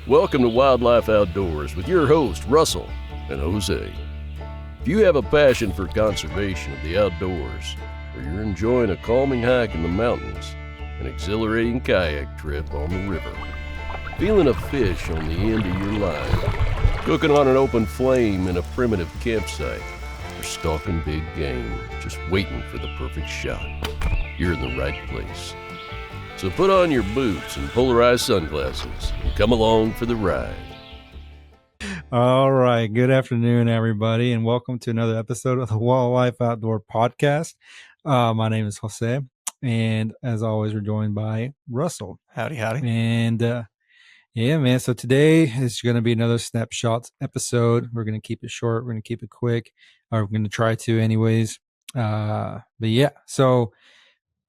Welcome to Wildlife Outdoors with your host, Russell and Jose. If you have a passion for conservation of the outdoors, or you're enjoying a calming hike in the mountains, an exhilarating kayak trip on the river, feeling a fish on the end of your line, cooking on an open flame in a primitive campsite, or stalking big game, just waiting for the perfect shot, you're in the right place. So put on your boots and polarized sunglasses and come along for the ride. All right. Good afternoon, everybody, and welcome to another episode of the Wildlife Outdoor Podcast. My name is Jose, and as always, we're joined by Russell. Howdy. And yeah, man. So today is going to be another Snapshots episode. We're going to keep it short. We're going to keep it quick. Or we're going to try to, anyways. But yeah, so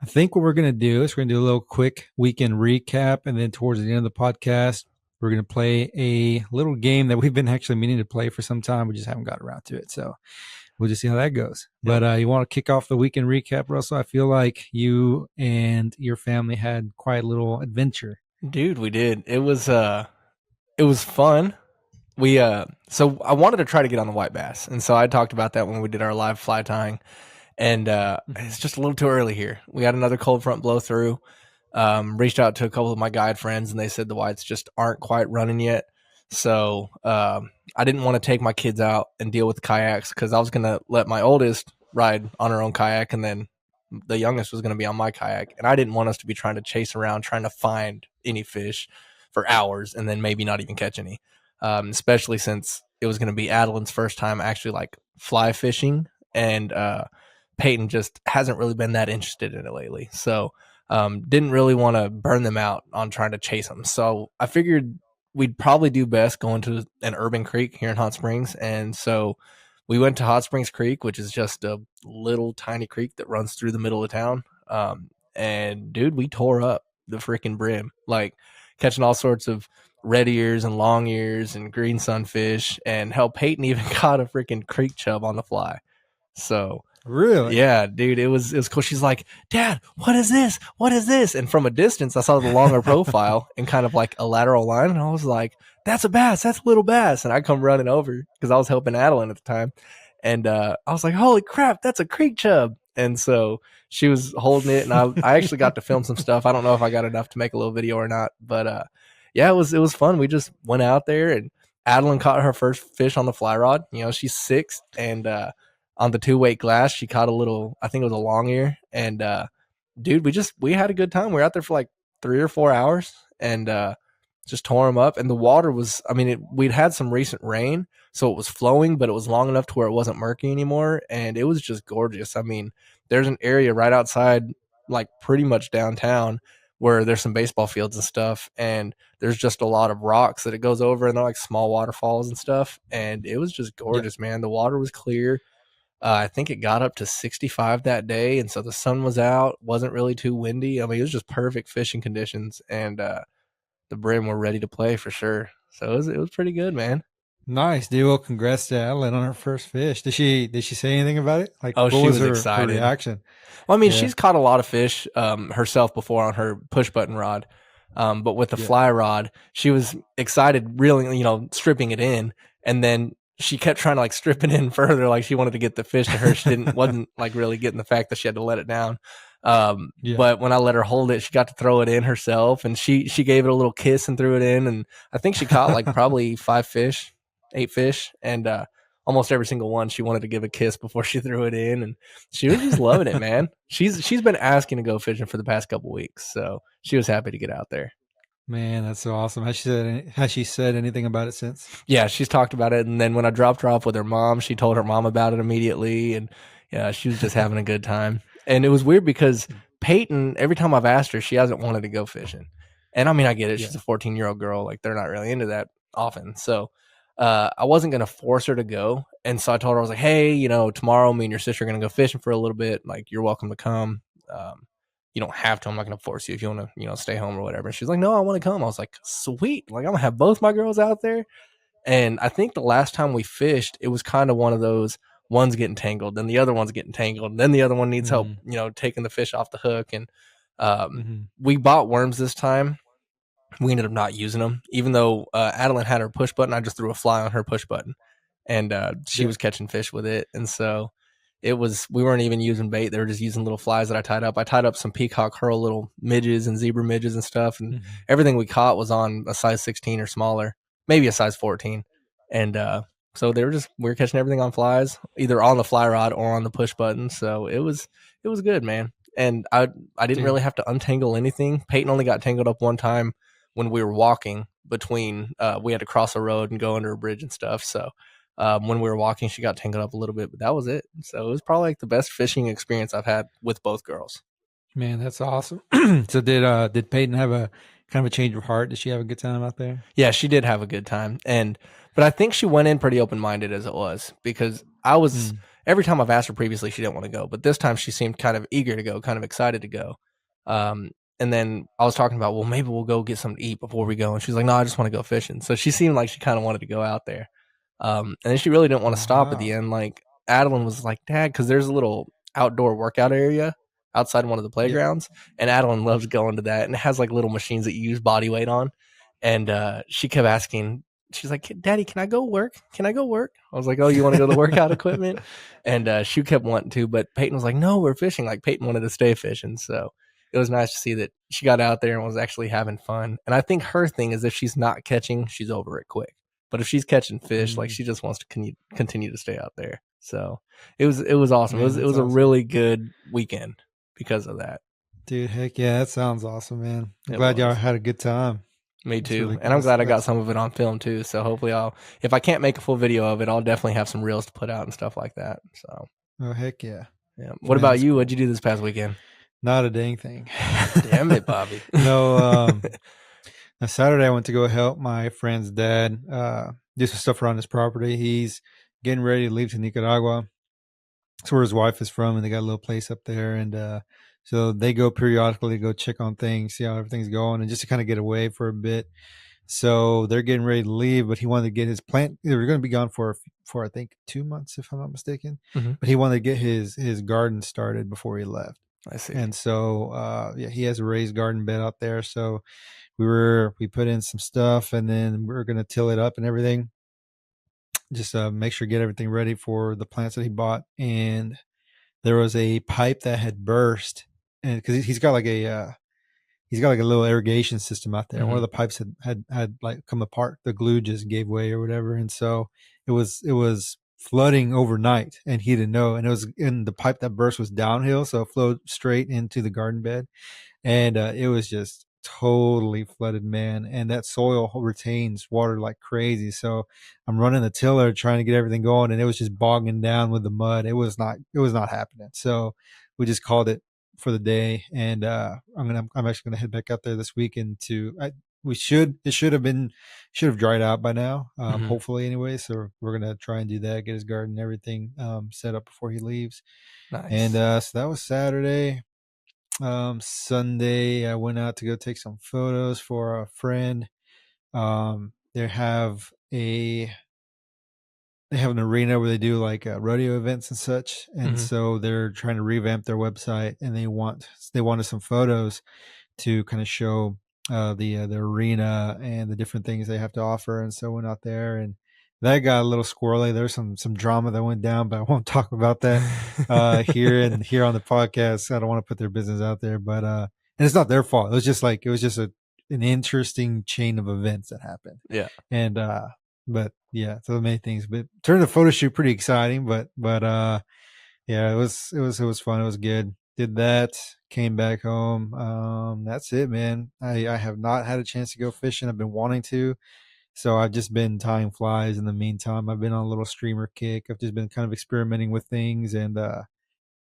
I think what we're going to do is we're going to do a little quick weekend recap, and then towards the end of the podcast, we're going to play a little game that we've been actually meaning to play for some time. We just haven't got around to it. So we'll just see how that goes. Yep. But you want to kick off the weekend recap, Russell? I feel like you and your family had quite a little adventure. Dude, we did. It was fun. So I wanted to try to get on the white bass. And so I talked about that when we did our live fly tying. And it's just a little too early here. We had another cold front blow through. Reached out to a couple of my guide friends, and they said the whites just aren't quite running yet. So I didn't want to take my kids out and deal with kayaks because I was going to let my oldest ride on her own kayak, and then the youngest was going to be on my kayak. And I didn't want us to be trying to chase around, trying to find any fish for hours and then maybe not even catch any, especially since it was going to be Adeline's first time actually like fly fishing. And Peyton just hasn't really been that interested in it lately. So didn't really want to burn them out on trying to chase them. So I figured we'd probably do best going to an urban creek here in Hot Springs. And so we went to Hot Springs Creek, which is just a little tiny creek that runs through the middle of town. And dude, we tore up the freaking brim, like catching all sorts of red ears and long ears and green sunfish, and hell, Peyton even caught a freaking creek chub on the fly. So really, yeah, dude, it was cool. She's like, "Dad, what is this? What is this?" And from a distance, I saw the longer profile and kind of like a lateral line, and I was like, "That's a bass. That's a little bass." And I come running over because I was helping Adeline at the time, and I was like, "Holy crap, that's a creek chub!" And so she was holding it, and I actually got to film some stuff. I don't know if I got enough to make a little video or not, but yeah, it was fun. We just went out there, and Adeline caught her first fish on the fly rod. You know, she's 6, and on the 2-weight glass, she caught a little, I think it was a long ear. And dude, we had a good time. We were out there for like 3 or 4 hours and just tore them up. And the water was, I mean, we'd had some recent rain, so it was flowing, but it was long enough to where it wasn't murky anymore. And it was just gorgeous. I mean, there's an area right outside, like pretty much downtown, where there's some baseball fields and stuff. And there's just a lot of rocks that it goes over, and they're like small waterfalls and stuff. And it was just gorgeous, man. The water was clear. I think it got up to 65 that day, and so the sun was out, wasn't really too windy. I mean, it was just perfect fishing conditions, and the brim were ready to play for sure. So it was pretty good, man. Nice, dude. Well, congrats to Adeline on her first fish. Did she say anything about it? Like, oh, what she was her excited. Her reaction? Well, I mean, she's caught a lot of fish herself before on her push button rod, but with the fly rod, she was excited, reeling, stripping it in, and then she kept trying to like strip it in further, like she wanted to get the fish to her. She wasn't like really getting the fact that she had to let it down. But when I let her hold it, she got to throw it in herself, and she gave it a little kiss and threw it in. And I think she caught like probably 8 fish, and almost every single one she wanted to give a kiss before she threw it in. And she was just loving it, man. She's been asking to go fishing for the past couple weeks, so she was happy to get out there. Man, that's so awesome. Has she said anything about it since? Yeah, she's talked about it. And then when I dropped her off with her mom, she told her mom about it immediately. And yeah, she was just having a good time. And it was weird because Peyton, every time I've asked her, she hasn't wanted to go fishing. And I mean, I get it. She's a 14-year-old girl. Like, they're not really into that often. So I wasn't going to force her to go. And so I told her, I was like, hey, tomorrow me and your sister are going to go fishing for a little bit. Like, you're welcome to come. You don't have to. I'm not going to force you if you want to, stay home or whatever. And she's like, no, I want to come. I was like, sweet. Like, I'm going to have both my girls out there. And I think the last time we fished, it was kind of one of those, one's getting tangled, then the other one's getting tangled, and then the other one needs help, taking the fish off the hook. And we bought worms this time. we ended up not using them. Even though Adeline had her push button, I just threw a fly on her push button, and she was catching fish with it. And so we weren't even using bait. They were just using little flies that I tied up. I tied up some peacock herl little midges and zebra midges and stuff, and everything we caught was on a size 16 or smaller, maybe a size 14. And so we were catching everything on flies, either on the fly rod or on the push button. So it was good, man. And I didn't really have to untangle anything. Peyton only got tangled up one time when we were walking between. We had to cross a road and go under a bridge and stuff. So when we were walking, she got tangled up a little bit, but that was it. So it was probably like the best fishing experience I've had with both girls. Man, that's awesome. So did Peyton have a kind of a change of heart? Did she have a good time out there? Yeah, she did have a good time. But I think she went in pretty open-minded as it was, because I was every time I've asked her previously, she didn't want to go, but this time she seemed kind of eager to go, kind of excited to go. And then I was talking about, well, maybe we'll go get something to eat before we go. And she's like, no, I just want to go fishing. So she seemed like she kind of wanted to go out there. And then she really didn't want to stop at the end. Like Adeline was like, Dad, because there's a little outdoor workout area outside one of the playgrounds. And Adeline loves going to that. And it has like little machines that you use body weight on. And she kept asking, she's like, Daddy, can I go work? Can I go work? I was like, oh, you want to go to the workout equipment? And she kept wanting to, but Peyton was like, no, we're fishing. Like Peyton wanted to stay fishing. So it was nice to see that she got out there and was actually having fun. And I think her thing is if she's not catching, she's over it quick. But if she's catching fish, like she just wants to continue to stay out there. So it was awesome. Man, it was awesome. A really good weekend because of that. Dude, heck yeah, that sounds awesome, man. I'm glad y'all had a good time. Me too. Really, and I'm glad I got some of it on film too. So hopefully if I can't make a full video of it, I'll definitely have some reels to put out and stuff like that. So. Oh, heck yeah. Yeah. What about you? Cool. What'd you do this past weekend? Not a dang thing. Damn it, Bobby. No, on Saturday I went to go help my friend's dad do some stuff around his property. He's getting ready to leave to Nicaragua. That's where his wife is from, and they got a little place up there. And so they go periodically to go check on things, see how everything's going, and just to kind of get away for a bit. So they're getting ready to leave, but he wanted to get his plant. They were going to be gone for I think 2 months, if I'm not mistaken. But he wanted to get his garden started before he left. I see. And so he has a raised garden bed out there. So we put in some stuff, and then we're going to till it up and everything. Just make sure get everything ready for the plants that he bought. And there was a pipe that had burst, and because he's got like a little irrigation system out there. One of the pipes had like come apart. The glue just gave way or whatever, and so it was flooding overnight, and he didn't know. And the pipe that burst was downhill, so it flowed straight into the garden bed, and it was just totally flooded, man. And that soil retains water like crazy. So I'm running the tiller trying to get everything going, and it was just bogging down with the mud. It was not happening. So we just called it for the day, and I'm actually gonna head back out there this weekend it should have dried out by now, hopefully anyway. So we're gonna try and do that, get his garden and everything set up before he leaves. Nice. And so that was Saturday. Sunday I went out to go take some photos for a friend. They have an arena where they do like rodeo events and such, and so they're trying to revamp their website, and they wanted some photos to kind of show the arena and the different things they have to offer. And so I went out there, and that got a little squirrely. There's some drama that went down, but I won't talk about that here on the podcast. I don't want to put their business out there, but and it's not their fault. It was just an interesting chain of events that happened. Yeah. And but yeah, so many things. But turned the photo shoot pretty exciting. But yeah, it was fun. It was good. Did that. Came back home. That's it, man. I have not had a chance to go fishing. I've been wanting to. So I've just been tying flies in the meantime. I've been on a little streamer kick. I've just been kind of experimenting with things, and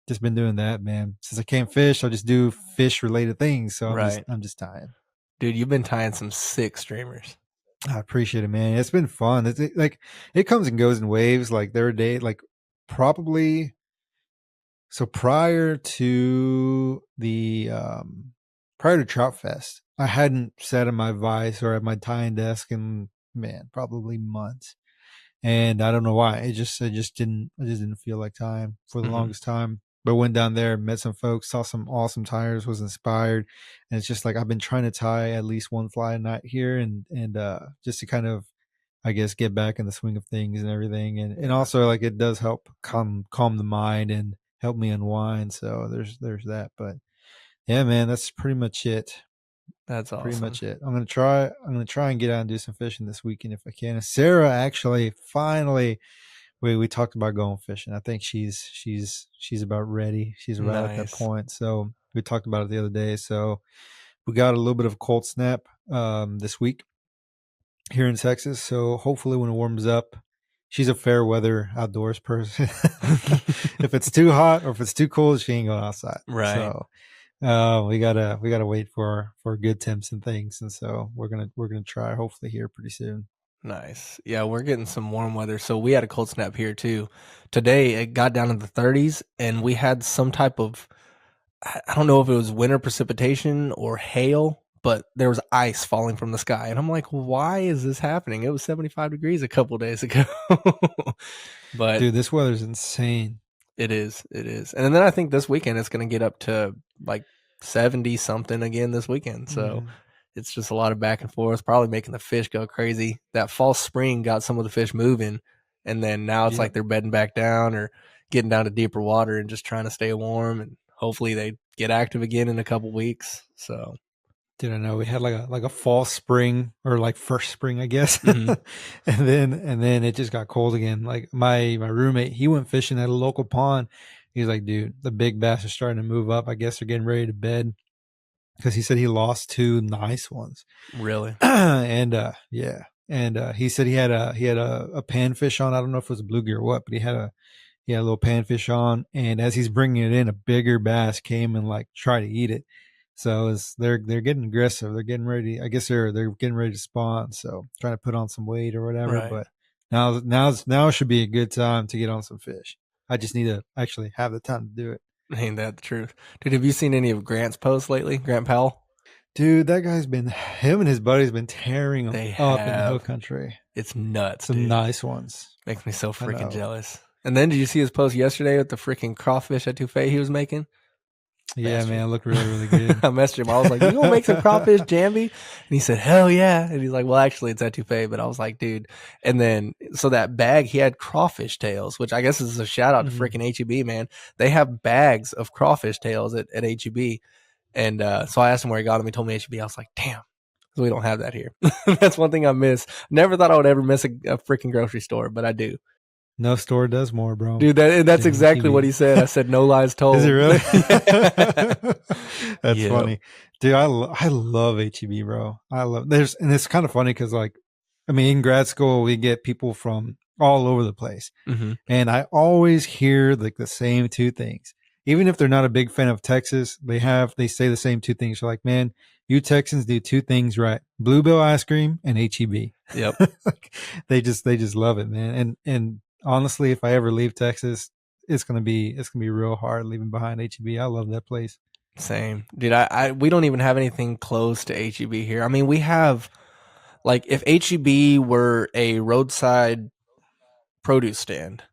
just been doing that, man. Since I can't fish, I'll just do fish related things. So I'm just tying. Dude, you've been tying some sick streamers. I appreciate it, man. It's been fun. It comes and goes in waves. Like there are days, like probably. So prior to Trout Fest, I hadn't sat in my vise or at my tying desk in, man, probably months. And I don't know why. I just didn't feel like tying for the longest time. But went down there, met some folks, saw some awesome tires, was inspired, and it's just like I've been trying to tie at least one fly a night here, and just to kind of, I guess, get back in the swing of things and everything, and also like it does help calm the mind and help me unwind. So there's that. But yeah, man, that's pretty much it. That's awesome. Pretty much it. I'm gonna try and get out and do some fishing this weekend if I can. And Sarah actually finally, we talked about going fishing. I think she's about ready. She's about at that Nice. point. So we talked about it the other day. So we got a little bit of a cold snap this week here in Texas. So hopefully when it warms up, she's a fair weather outdoors person. If it's too hot or if it's too cold, she ain't going outside. Right. So we gotta wait for good temps and things, and so we're gonna try hopefully here pretty soon. Nice. Yeah, we're getting some warm weather. So we had a cold snap here too. Today it got down to the 30s, and we had some type of, I don't know if it was winter precipitation or hail, but there was ice falling from the sky. And I'm like, why is this happening? It was 75 degrees a couple days ago. But dude, this weather's insane. It is. And then I think this weekend it's going to get up to like 70 something again this weekend. So it's just a lot of back and forth, probably making the fish go crazy. That false spring got some of the fish moving, and then now it's like they're bedding back down or getting down to deeper water and just trying to stay warm, and hopefully they get active again in a couple weeks. So dude, I know we had like a fall spring or like first spring, I guess. Mhm. and then it just got cold again. Like my roommate, he went fishing at a local pond. He's like, dude, the big bass are starting to move up. I guess they're getting ready to bed, because he said he lost 2 nice ones. Really? And yeah. And he said he had a panfish on. I don't know if it was a bluegill or what, but he had a little panfish on. And as he's bringing it in, a bigger bass came and like tried to eat it. So they're getting aggressive. They're getting ready. I guess they're getting ready to spawn. So trying to put on some weight or whatever. Right. But now should be a good time to get on some fish. I just need to actually have the time to do it. Ain't that the truth? Dude, have you seen any of Grant's posts lately? Grant Powell? Dude, that guy's him and his buddies been tearing them They up in the have. hill country. It's nuts. Some dude. nice ones. Makes me so I freaking know. jealous. And then did you see his post yesterday with the freaking crawfish etouffee he was making? Yeah, Bastard. man, it looked really, really good. I messaged him. I was like, you gonna make some crawfish jambi? And he said, hell yeah. And he's like, well, actually it's etouffee. But I was like, dude. And then, so that bag, he had crawfish tails, which I guess is a shout out to freaking HEB, man. They have bags of crawfish tails at HEB. And so I asked him where he got them. He told me HEB. I was like, damn. We don't have that here. That's one thing I miss. Never thought I would ever miss a freaking grocery store, but I do. No store does more, bro. Dude, that's exactly what he said. I said, no lies told. Is it really? That's funny. Dude, I love HEB, bro. And it's kind of funny because, like, I mean, in grad school, we get people from all over the place. Mm-hmm. And I always hear like the same 2 things. Even if they're not a big fan of Texas, they say the same 2 things. They're like, man, you Texans do 2 things right: Bluebell ice cream and HEB. Yep. They just love it, man. And honestly, if I ever leave Texas, it's gonna be real hard leaving behind HEB. I love that place. Same, dude. We don't even have anything close to HEB here. I mean, we have, like, if HEB were a roadside produce stand,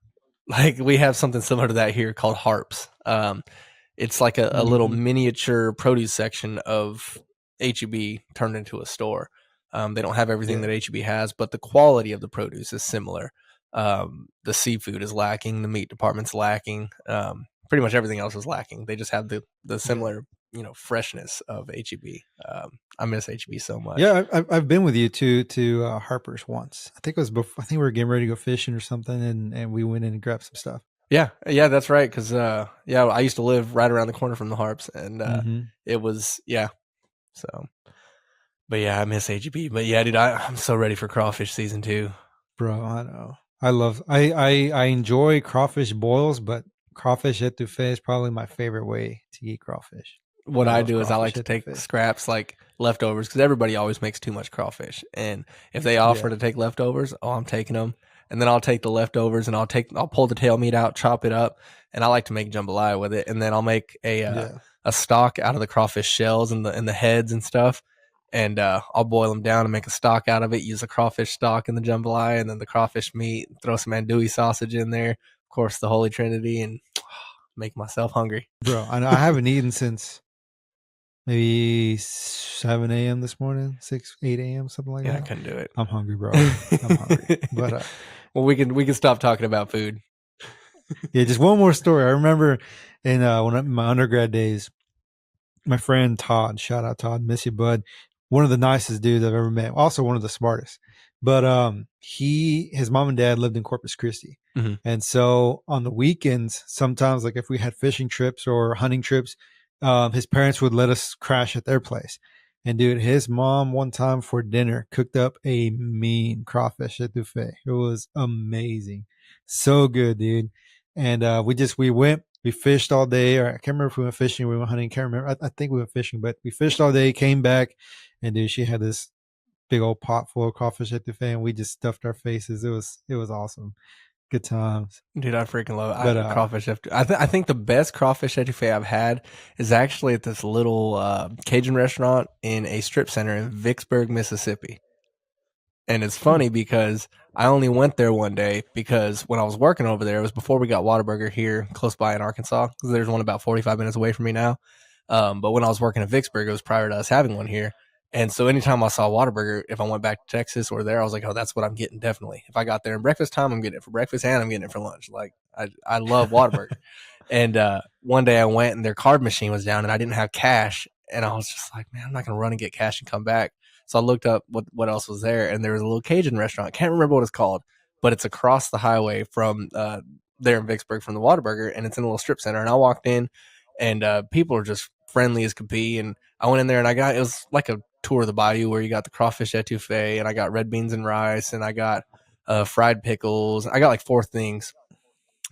like, we have something similar to that here called Harps. It's like a little miniature produce section of HEB turned into a store. They don't have everything that HEB has, but the quality of the produce is similar. The seafood is lacking, the meat department's lacking, pretty much everything else is lacking. They just have the similar, freshness of HEB. I miss HEB so much. Yeah, I've been with you to Harper's once. I think it was before. I think we were getting ready to go fishing or something, and we went in and grabbed some stuff. Yeah, that's right. Because I used to live right around the corner from the Harps, and it was So, but yeah, I miss HEB. But yeah, dude, I'm so ready for crawfish season 2. Bro, I know. I enjoy crawfish boils, but crawfish etouffee is probably my favorite way to eat crawfish. What I do is I like to take scraps, like leftovers, because everybody always makes too much crawfish. And if they offer to take leftovers, I'm taking them. And then I'll take the leftovers and I'll pull the tail meat out, chop it up, and I like to make jambalaya with it. And then I'll make a stock out of the crawfish shells and the heads and stuff. And I'll boil them down and make a stock out of it. Use the crawfish stock in the jambalaya, and then the crawfish meat. Throw some andouille sausage in there, of course, the Holy Trinity, and make myself hungry. Bro, I haven't eaten since maybe 7 a.m. this morning, 8 a.m., something like Yeah, I that. couldn't do it. I'm hungry, bro. I'm hungry. But well, we can stop talking about food. yeah, just one more story. I remember in my undergrad days, my friend Todd, shout out Todd, miss you, bud. One of the nicest dudes I've ever met. Also one of the smartest. But his mom and dad lived in Corpus Christi. Mm-hmm. And so on the weekends, sometimes like if we had fishing trips or hunting trips, his parents would let us crash at their place. And dude, his mom one time for dinner cooked up a mean crawfish etouffee. It was amazing. So good, dude. And we went, we fished all day, or I can't remember if we went fishing or we went hunting. Can't remember. I think we went fishing, but we fished all day, came back, and dude, she had this big old pot full of crawfish etouffee, and we just stuffed our faces. It was awesome. Good times. Dude, I freaking love it. But, Crawfish etouffee. I think the best crawfish etouffee I've had is actually at this little Cajun restaurant in a strip center in Vicksburg, Mississippi. And it's funny because I only went there one day because when I was working over there, it was before we got Whataburger here close by in Arkansas. Because there's one about 45 minutes away from me now. But when I was working at Vicksburg, it was prior to us having one here. And so anytime I saw Whataburger, if I went back to Texas or there, I was like, oh, that's what I'm getting, definitely. If I got there in breakfast time, I'm getting it for breakfast and I'm getting it for lunch. Like, I love Whataburger. And one day I went and their card machine was down and I didn't have cash. And I was just like, man, I'm not going to run and get cash and come back. So I looked up what else was there, and there was a little Cajun restaurant. Can't remember what it's called, but it's across the highway from there in Vicksburg from the Whataburger, and it's in a little strip center. And I walked in, and people are just friendly as could be. And I went in there, and it was like a tour of the bayou where you got the crawfish etouffee, and I got red beans and rice, and I got fried pickles. I got like 4 things.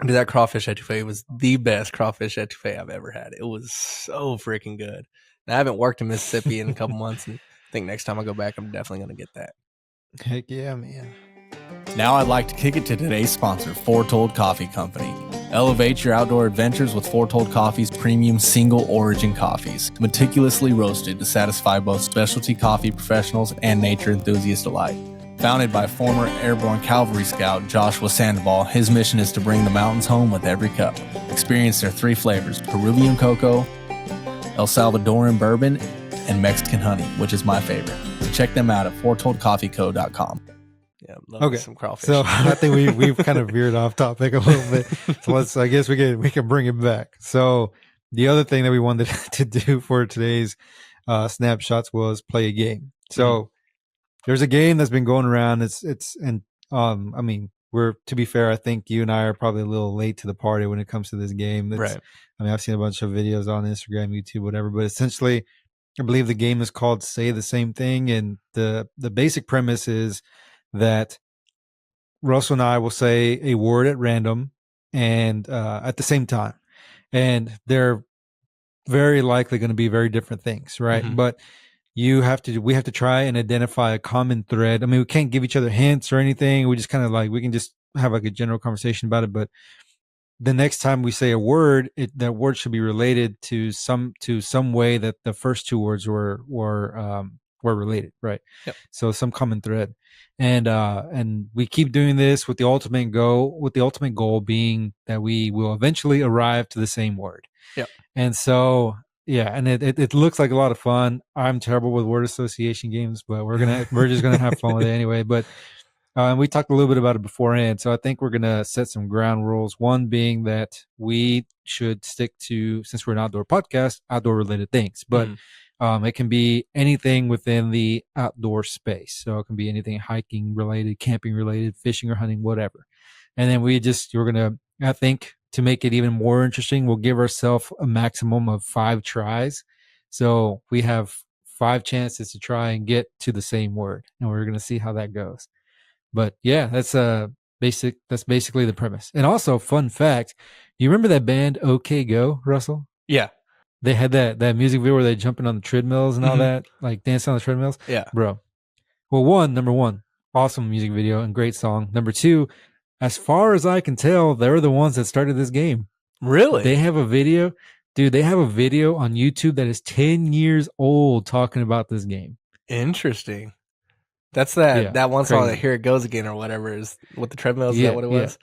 Dude, that crawfish etouffee was the best crawfish etouffee I've ever had. It was so freaking good. And I haven't worked in Mississippi in a couple months, and I think next time I go back, I'm definitely going to get that. Heck yeah, man. Now I'd like to kick it to today's sponsor, Foretold Coffee Company. Elevate your outdoor adventures with Foretold Coffee's premium single origin coffees, meticulously roasted to satisfy both specialty coffee professionals and nature enthusiasts alike. Founded by former airborne cavalry scout Joshua Sandoval, his mission is to bring the mountains home with every cup. Experience their 3 flavors, Peruvian cocoa, El Salvadoran bourbon, and Mexican honey, which is my favorite. So check them out at foretoldcoffeeco.com. Yeah, love Okay, some crawfish. so I think we've kind of veered off topic a little bit. So I guess we can bring it back. So the other thing that we wanted to do for today's snapshots was play a game. So there's a game that's been going around. I mean, to be fair, I think you and I are probably a little late to the party when it comes to this game. Right. I mean, I've seen a bunch of videos on Instagram, YouTube, whatever, but essentially I believe the game is called Say the Same Thing. And the basic premise is that Russell and I will say a word at random and at the same time. And they're very likely going to be very different things, right? Mm-hmm. But we have to try and identify a common thread. I mean, we can't give each other hints or anything. We just kind of we can just have like a general conversation about it. But the next time we say a word, that word should be related to some way that the first 2 words were related, right? Yep. So some common thread, and we keep doing this with the ultimate goal being that we will eventually arrive to the same word. Yep. And so yeah, and it looks like a lot of fun. I'm terrible with word association games, but we're just gonna have fun with it anyway. But and we talked a little bit about it beforehand, so I think we're gonna set some ground rules. One being that we should stick to, since we're an outdoor podcast, outdoor related things. But it can be anything within the outdoor space. So it can be anything hiking related, camping related, fishing or hunting, whatever. And then we're gonna, I think, to make it even more interesting, we'll give ourselves a maximum of 5 tries. So we have 5 chances to try and get to the same word, and we're gonna see how that goes. But yeah, that's basically the premise. And also, fun fact, you remember that band OK Go, Russell? Yeah. They had that music video where they're jumping on the treadmills and all that, like dancing on the treadmills. Yeah. Bro. Well, number one, awesome music video and great song. Number 2, as far as I can tell, they're the ones that started this game. Really? They have a video. Dude, they have a video on YouTube that is 10 years old talking about this game. Interesting. That's that one song that Here It Goes Again or whatever is with the treadmills. Is that what it was?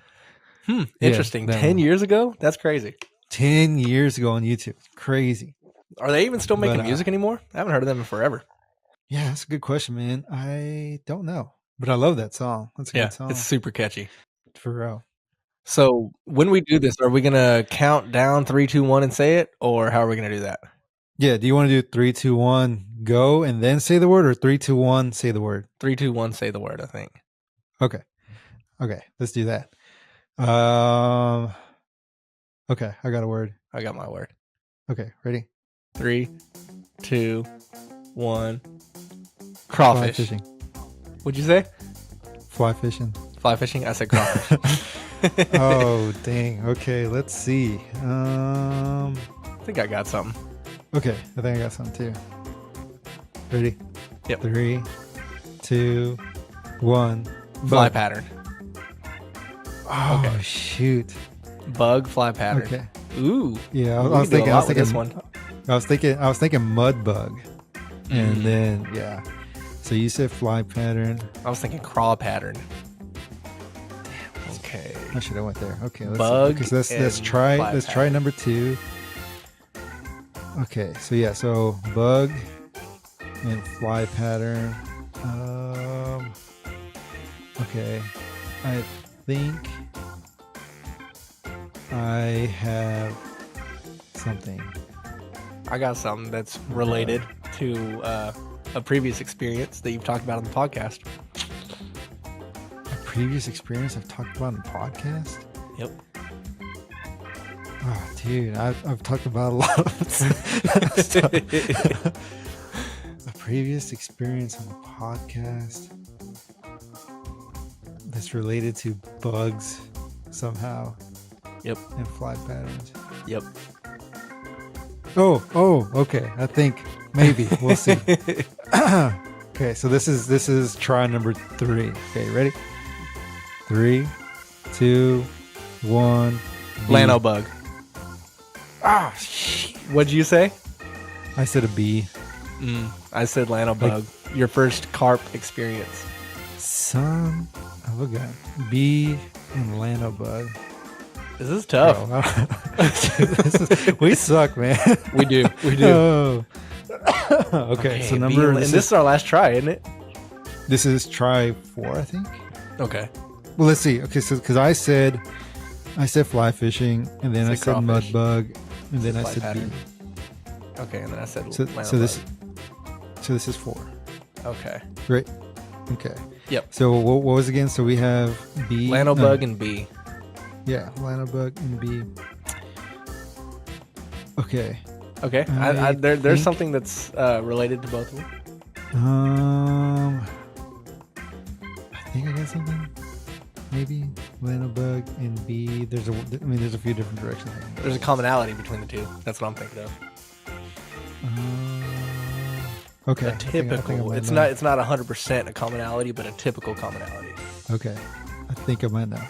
Interesting. Yeah, 10 years ago? That's crazy. 10 years ago on YouTube. Crazy. Are they even still making But, music anymore? I haven't heard of them in forever. Yeah, that's a good question, man. I don't know, but I love that song. That's a good song. It's super catchy. For real. So when we do this, are we going to count down 3, 2, 1 and say it? Or how are we going to do that? Yeah. Do you want to do 3, 2, 1, go, and then say the word, or 3, 2, 1, say the word? 3, 2, 1, say the word, I think. Okay. Let's do that. Okay. I got a word. I got my word. Okay. Ready? 3, 2, 1. Fly Crawfish. fishing. What'd you say? Fly fishing. Fly fishing? I said crawfish. Oh, dang. Okay. Let's see. I think I got something. Okay. I think I got something too. Ready? Yep. 3, 2, 1. Fly Bug. pattern. Oh, Okay. shoot. Bug fly pattern. Okay. Ooh. Yeah, We I was can do a thinking. lot with this one. I was thinking mud bug, and Mm. then yeah. So you said fly pattern. I was thinking craw pattern. Okay. I should have went there. Okay, let's Bug okay, so let's and try fly let's try pattern. number 2. Okay, so yeah, so bug and fly pattern. Okay, I think I have something. I got something that's related to a previous experience that you've talked about on the podcast. A previous experience I've talked about on the podcast. Yep. Oh, dude, I've talked about a lot of stuff. A previous experience on the podcast that's related to bugs somehow. Yep. And fly patterns. Yep. Oh, okay. I think maybe we'll see. Okay, so this is try number 3. Okay, ready? 3, 2, 1. B. Lano bug. Ah, shit. What'd you say? I said a B. I said Lano bug. Your first carp experience. Son of a gun. B and Lano bug. This is tough. Bro, we suck, man. We do. Oh. Okay, so number. This is our last try, isn't it? This is try 4, I think. Okay. Well, let's see. Okay, so because I said fly fishing, and then I Said said mud crawfish. bug, and then I Fly said pattern. B. Okay, and then I said So, Lano so this bug. is 4. Okay. Great. Okay. Yep. So what was again? So we have B. Lano no, bug and B. Yeah, Lano bug and B. Okay. Okay. I There's think- something that's related to both of them. I think I got something. Maybe Lano bug and B. There's a few different directions. I can go. There's a commonality between the two. That's what I'm thinking of. Okay. A I think I typical. might It's know. not 100% a commonality, but a typical commonality. Okay. I think I might know.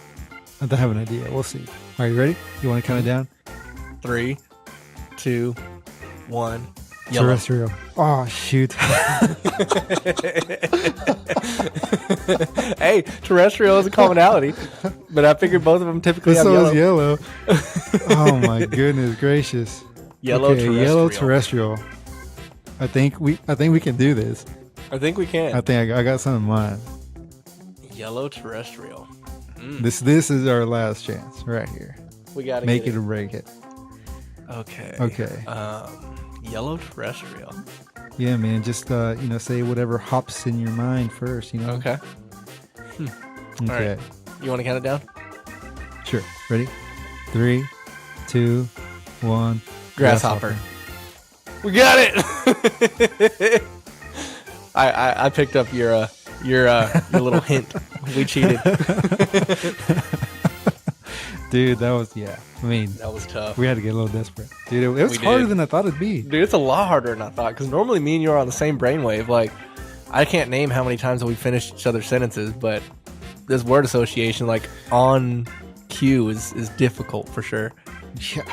I don't have an idea. We'll see. Are you ready? You want to count it down? 3, 2, 1. Yellow. Terrestrial. Oh, shoot. Hey, terrestrial is a commonality, but I figured both of them typically have So yellow. is yellow. Oh, my goodness gracious. Yellow Okay, terrestrial. yellow terrestrial. I think we can do this. I think we can. I think I got something in mind. Yellow terrestrial. This is our last chance right here. We gotta Make get it or break it. Okay. Okay. Yellow terrestrial. Yeah, man. Just say whatever hops in your mind first. Okay. Okay. right. You want to count it down? Sure. Ready? 3, 2, 1. Grasshopper. We got it. I picked up your little hint. We cheated. Dude, that was I mean, That was tough. we had to get a little desperate. Dude, it was We harder did. than I thought it'd be. Dude, it's a lot harder than I thought. Because normally me and you are on the same brainwave. Like, I can't name how many times that we finished each other's sentences, but this word association, like on cue, is difficult for sure. Yeah.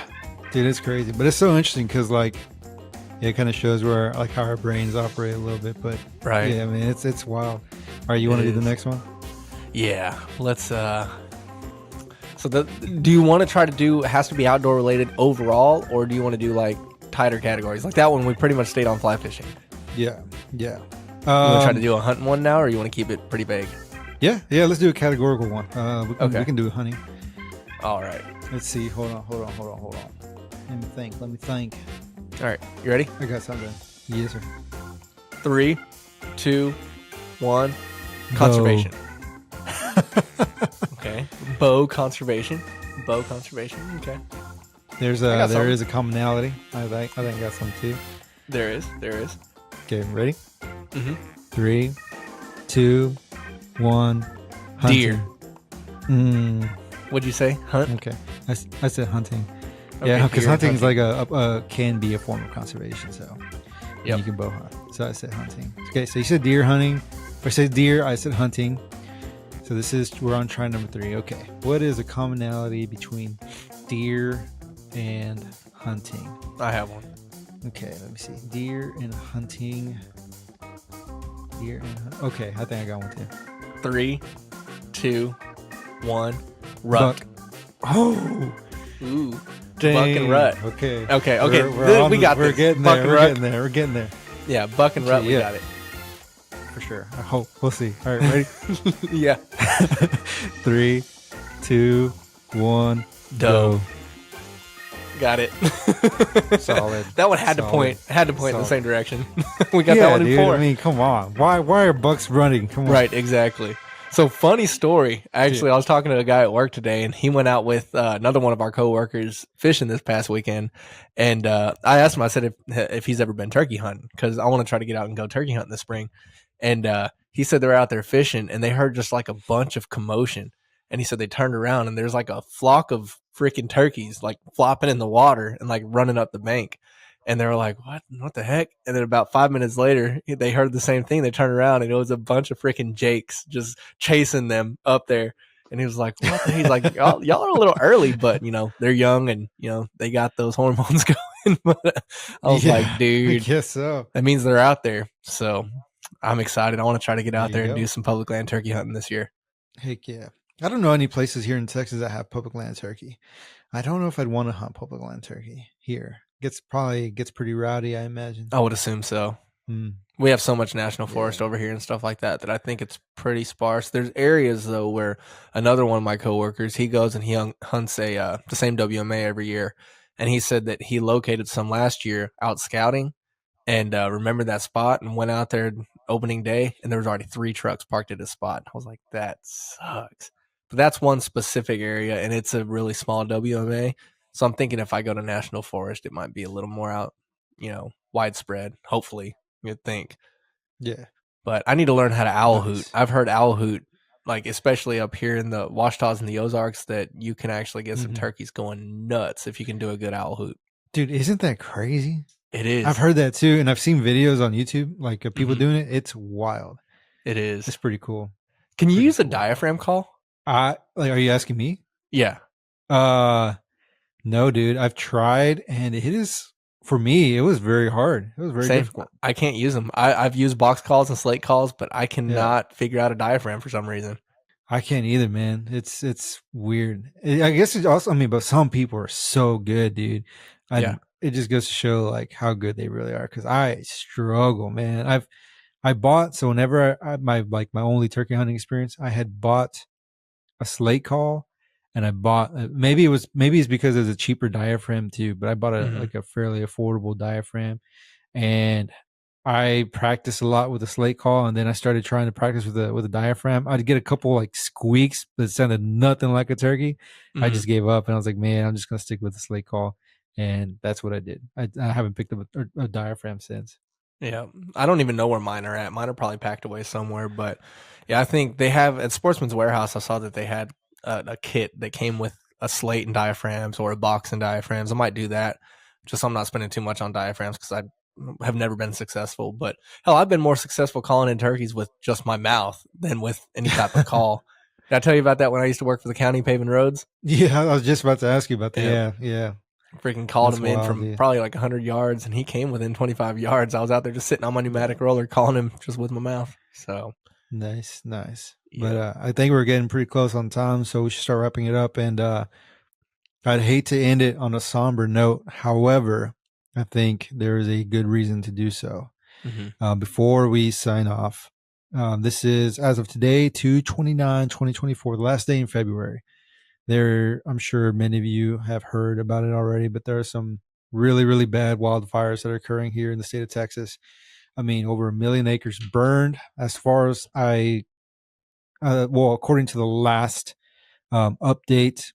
Dude, it's crazy. But it's so interesting because it kind of shows where how our brains operate a little bit. But Right. yeah, I mean, it's wild. All right, you want to It do the is. next one? Yeah. Let's. So do you want to try to do, it has to be outdoor related overall, or do you want to do like tighter categories? Like that one, we pretty much stayed on fly fishing. Yeah. You want to try to do a hunting one now, or you want to keep it pretty vague? Yeah. Let's do a categorical one. We can do hunting. All right. Let's see. Hold on. Let me think. All right. You ready? I got something. Yes, sir. 3, 2, 1. Conservation. Okay. Bow conservation. Okay. There is a commonality. I think I got some too. There is. Okay, ready? Mm-hmm. 3, 2, 1. Deer. Hunting. What'd you say? Hunt? Okay. I said hunting. Okay, Yeah, because deer hunting is like a can be a form of conservation. So Yep. you can bow hunt. So I said hunting. Okay, so you said deer hunting. If I said deer, I said hunting. So we're on try number 3. Okay. What is a commonality between deer and hunting? I have one. Okay, let me see. Deer and hunting. Okay, I think I got one too. 3, 2, 1. Ruck. Buck. Oh, Ooh. dang. Buck and rut. Okay. Okay. We got this. We're getting Buck there. and We're ruck. getting there. We're getting there. Yeah, buck and rut. We yeah. got it. For sure. I hope. We'll see. All right, ready? Yeah. 3, 2, 1. Doe. Got it. Solid. That one had to Solid. point in the Solid. same direction. We got Yeah, that one in dude. 4. I mean, come on. Why are bucks running? Come on. Right, exactly. So funny story. Actually, I was talking to a guy at work today, and he went out with another one of our coworkers fishing this past weekend. And I asked him, I said if he's ever been turkey hunting, because I want to try to get out and go turkey hunting this spring. And he said they were out there fishing, and they heard just like a bunch of commotion. And he said they turned around, and there's like a flock of freaking turkeys like flopping in the water and like running up the bank. And they were like, what the heck? And then about 5 minutes later, they heard the same thing. They turned around, and it was a bunch of freaking jakes just chasing them up there. And he was like, what? He's like, y'all are a little early, but, they're young and, they got those hormones going. But I was like, dude, I guess so. that means they're out there. So I'm excited. I want to try to get out There there you and go. do some public land turkey hunting this year. Heck yeah. I don't know any places here in Texas that have public land turkey. I don't know if I'd want to hunt public land turkey here. Gets pretty rowdy, I imagine. I would assume so. We have so much national forest over here and stuff like that I think it's pretty sparse. There's areas though where another one of my coworkers, he goes and he hunts the same WMA every year, and he said that he located some last year out scouting and remembered that spot and went out there opening day, and there was already 3 trucks parked at his spot. I was like, that sucks. But that's one specific area, and it's a really small WMA. So I'm thinking if I go to national forest, it might be a little more out, widespread. Hopefully, you'd think. Yeah. But I need to learn how to owl Nice. hoot. I've heard owl hoot, like especially up here in the Washtas and the Ozarks, that you can actually get some turkeys going nuts if you can do a good owl hoot. Dude, isn't that crazy? It is. I've heard that too, and I've seen videos on YouTube, like people doing it. It's wild. It is. It's pretty cool. Can you pretty use a cool. diaphragm call? Are you asking me? Yeah. No, dude. I've tried, and it is, for me, it was very hard. It was very Same. difficult. I can't use them. I've used box calls and slate calls, but I cannot figure out a diaphragm for some reason. I can't either, man. It's weird. I guess it's also, but some people are so good, dude. It just goes to show like how good they really are. Cause I struggle, man. I bought, so whenever my only turkey hunting experience, I had bought a slate call, and I bought, maybe it's because it's a cheaper diaphragm too, but I bought a fairly affordable diaphragm, and I practiced a lot with the slate call, and then I started trying to practice with a diaphragm. I'd get a couple like squeaks that sounded nothing like a turkey. I just gave up, and I was like, man, I'm just gonna stick with the slate call, and that's what I did. I haven't picked up a diaphragm since. Yeah, I don't even know where mine are at. Mine are probably packed away somewhere, but yeah, I think they have at Sportsman's Warehouse. I saw that they had a kit that came with a slate and diaphragms, or a box and diaphragms. I might do that. Just so I'm not spending too much on diaphragms, because I have never been successful. But hell, I've been more successful calling in turkeys with just my mouth than with any type of call. Did I tell you about that when I used to work for the county paving roads? Yeah, I was just about to ask you about that. Yeah. Freaking called That's him in wild, from dude. probably like 100 yards, and he came within 25 yards. I was out there just sitting on my pneumatic roller calling him just with my mouth. So Nice. Yeah. But I think we're getting pretty close on time, so we should start wrapping it up. And I'd hate to end it on a somber note. However, I think there is a good reason to do so. Before we sign off, this is, as of today, 2/29/2024, the last day in February. I'm sure many of you have heard about it already, but there are some really, really bad wildfires that are occurring here in the state of Texas. I mean, over 1 million acres burned. As far as according to the last update,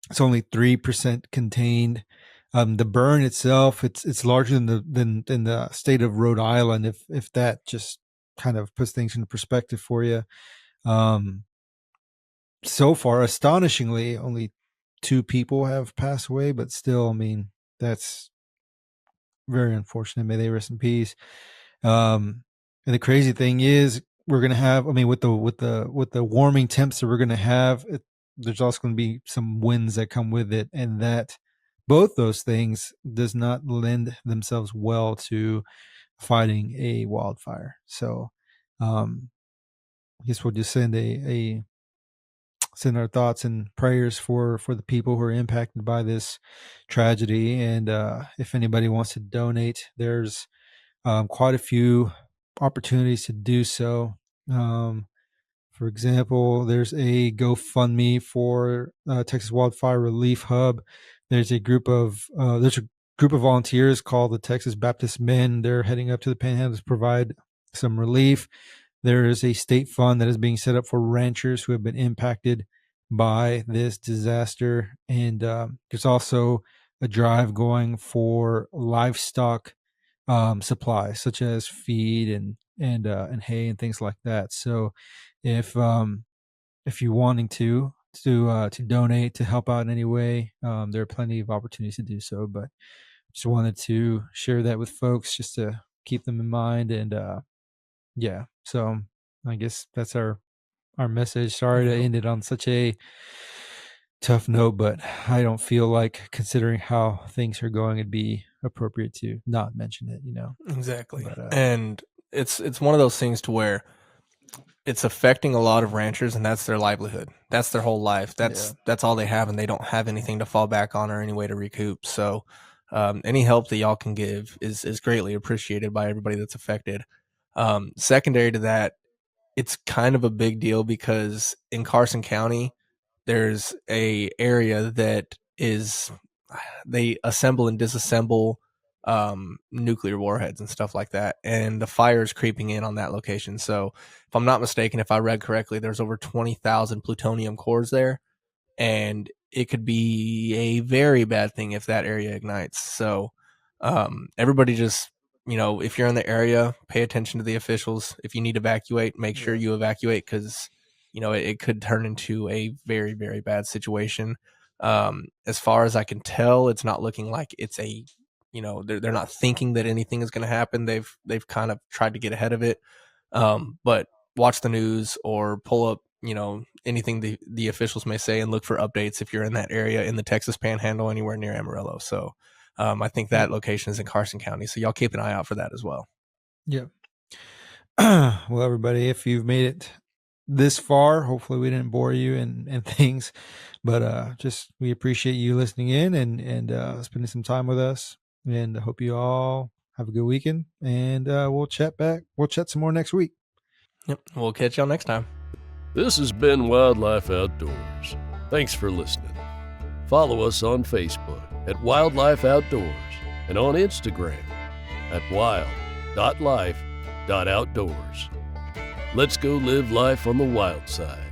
it's only 3% contained. The burn itself, it's larger than the state of Rhode Island. If that just kind of puts things into perspective for you. So far, astonishingly, only 2 people have passed away, but still, I mean, that's very unfortunate. May they rest in peace. And the crazy thing is, we're gonna have, I mean, with the warming temps that we're gonna have, there's also going to be some winds that come with it, and that both those things does not lend themselves well to fighting a wildfire. So, I guess we'll just send our thoughts and prayers for the people who are impacted by this tragedy. And if anybody wants to donate, there's quite a few opportunities to do so. For example, there's a GoFundMe for Texas Wildfire Relief Hub. There's a group of volunteers called the Texas Baptist Men. They're heading up to the Panhandle to provide some relief. There is a state fund that is being set up for ranchers who have been impacted by this disaster. And there's also a drive going for livestock supplies, such as feed and hay and things like that. So if you're wanting to donate, to help out in any way, there are plenty of opportunities to do so. But just wanted to share that with folks just to keep them in mind. And yeah, so I guess that's our message. Sorry to end it on such a tough note, but I don't feel like, considering how things are going, it'd be appropriate to not mention it, Exactly. But, and it's one of those things to where it's affecting a lot of ranchers, and that's their livelihood. That's their whole life. That's all they have, and they don't have anything to fall back on or any way to recoup. So any help that y'all can give is greatly appreciated by everybody that's affected. Secondary to that, it's kind of a big deal because in Carson County, there's a area that they assemble and disassemble nuclear warheads and stuff like that, and the fire is creeping in on that location. So if I'm not mistaken, if I read correctly, there's over 20,000 plutonium cores there, and it could be a very bad thing if that area ignites. So everybody just, if you're in the area, pay attention to the officials. If you need to evacuate, make sure you evacuate, because it could turn into a very, very bad situation. As far as I can tell, it's not looking like it's they're not thinking that anything is going to happen. They've kind of tried to get ahead of it. But watch the news or pull up, anything the officials may say, and look for updates if you're in that area in the Texas Panhandle, anywhere near Amarillo. So I think that location is in Carson County. So y'all keep an eye out for that as well. Yep. Well, everybody, if you've made it this far, hopefully we didn't bore you and things, but just we appreciate you listening in and spending some time with us. And I hope you all have a good weekend, and we'll chat some more next week. Yep. We'll catch y'all next time. This has been Wildlife Outdoors. Thanks for listening. Follow us on Facebook at Wildlife Outdoors and on Instagram at wild.life.outdoors. Let's go live life on the wild side.